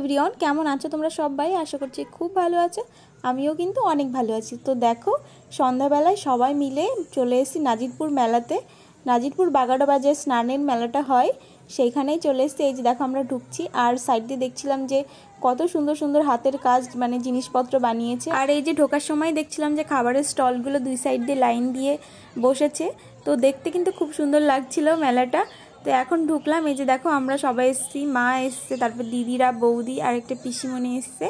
Everyone, কেমন আছো তোমরা সবাই? আশা করছি খুব ভালো আছো। আমিও কিন্তু অনেক ভালো আছি। তো দেখো, সন্ধ্যাবেলায় সবাই মিলে চলে এসেছি নাজিরপুর মেলাতে। নাজিরপুর 11 বাজে স্নানের মেলাটা হয়, সেইখানেই চলে এসেছি। এই যে দেখো আমরা ঢুকছি, আর সাইড দিয়ে দেখছিলাম যে কত সুন্দর সুন্দর হাতের কাজ মানে জিনিসপত্র বানিয়েছে। আর এই যে ঢোকার সময় দেখছিলাম যে খাবারের স্টলগুলো দুই সাইড দিয়ে লাইন দিয়ে বসেছে। তো দেখতে কিন্তু খুব সুন্দর লাগছিল মেলাটা। তো এখন ঢুকলাম। এই যে দেখো আমরা সবাই এসেছি, মা এসছে, তারপর দিদিরা, বৌদি আর একটা পিসিমণি এসছে।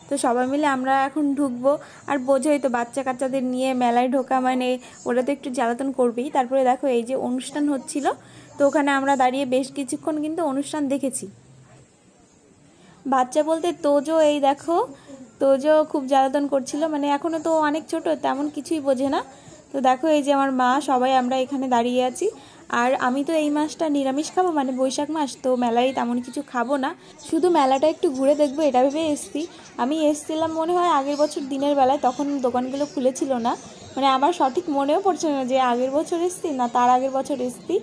তো সবাই মিলে আমরা এখন ঢুকবো। আর বোঝোই তো, বাচ্চা কাচ্চাদের নিয়ে মেলায় ঢোকা মানে ওরা তো একটু জ্বালাতন করবেই। তারপরে দেখো এই যে অনুষ্ঠান হচ্ছিল, তো ওখানে আমরা দাঁড়িয়ে বেশ কিছুক্ষণ কিন্তু অনুষ্ঠান দেখেছি। বাচ্চা বলতে তোজো, এই দেখো তোজো খুব জ্বালাতন করছিল, মানে এখনও তো অনেক ছোট, তেমন কিছুই বোঝে না। তো দেখো এই যে আমার মা, সবাই আমরা এখানে দাঁড়িয়ে আছি। আর আমি তো এই মাসটা নিরামিষ খাবো, মানে বৈশাখ মাস, তো মেলায় তেমন কিছু খাবো না, শুধু মেলাটা একটু ঘুরে দেখবো এটা ভেবে এসছি। আমি এসছিলাম মনে হয় আগের বছর দিনের বেলায়, তখন দোকানগুলো খুলেছিল না, মানে আমার সঠিক মনেও পড়ছে না যে আগের বছর এসছি না তার আগের বছর এসছি।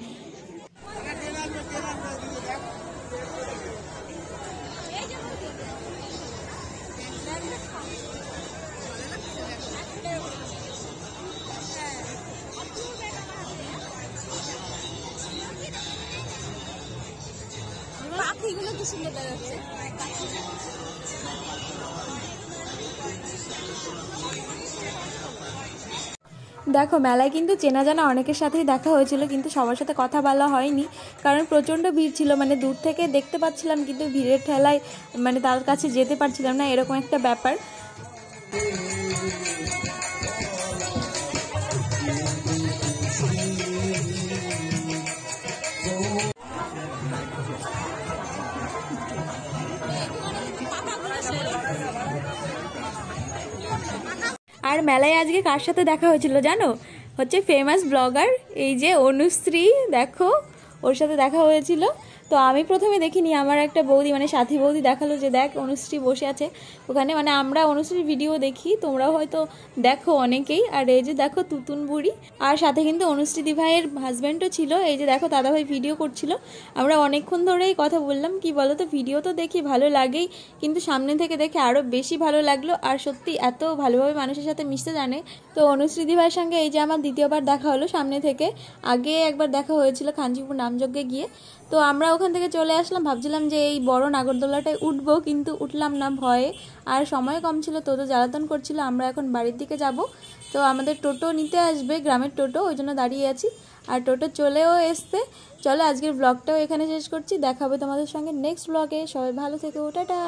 পাখিগুলো কি সুন্দর দেখাচ্ছে। দেখো মেলায় কিন্তু চেনা জানা অনেকের সাথেই দেখা হয়েছিল, কিন্তু সবার সাথে কথা বলা হয়নি, কারণ প্রচণ্ড ভিড় ছিল। মানে দূর থেকে দেখতে পাচ্ছিলাম, কিন্তু ভিড়ের ঠেলায় মানে তার কাছে যেতে পারছিলাম না, এরকম একটা ব্যাপার। আর মেলায় আজকে কার সাথে দেখা হয়েছিল জানো? হচ্ছে ফেমাস ব্লগার, এই যে অনুশ্রী, দেখো ওর সাথে দেখা হয়েছিল। তো আমি প্রথমে দেখিনি, আমার একটা বৌদি মানে সাথী বৌদি দেখালো যে দেখ অনুশ্রী বসে আছে ওখানে। মানে আমরা অনুশ্রীর ভিডিও দেখি, তোমরাও হয়তো দেখো অনেকেই। আর এই যে দেখো তুতুন বুড়ি, আর সাথে কিন্তু অনুশ্রী দি ভাইয়ের হাজব্যান্ডও ছিল। এই যে দেখো দাদাভাই ভিডিও করছিল, আমরা অনেকক্ষণ ধরেই কথা বললাম। কি বলো তো, ভিডিও তো দেখি ভালো লাগেই, কিন্তু সামনে থেকে দেখে আরও বেশি ভালো লাগলো। আর সত্যি এত ভালোভাবে মানুষের সাথে মিশতে জানে। তো অনুশ্রী দি ভাইয়ের সঙ্গে এই যে আমার দ্বিতীয়বার দেখা হলো সামনে থেকে। আগে একবার দেখা হয়েছিল কাঞ্চিপুর নামযজ্ঞে গিয়ে। তো আমরা ওখান থেকে চলে আসলাম, ভাবছিলাম যে এই বড় নাগরদোলাটায় উঠবো, কিন্তু উঠলাম না ভয়ে, আর সময় কম ছিল, তো জ্বালাতন করছিল। আমরা এখন বাড়ির দিকে যাব। তো আমাদের টোটো নিতে আসবে, গ্রামের টোটো, ওই জন্য দাঁড়িয়ে আছি। আর টোটো চলেও এসছে। চলো আজকের ব্লগটাও এখানে শেষ করছি, দেখা হবে তোমাদের সঙ্গে নেক্সট ব্লগে। সবাই ভালো থেকো, টাটা।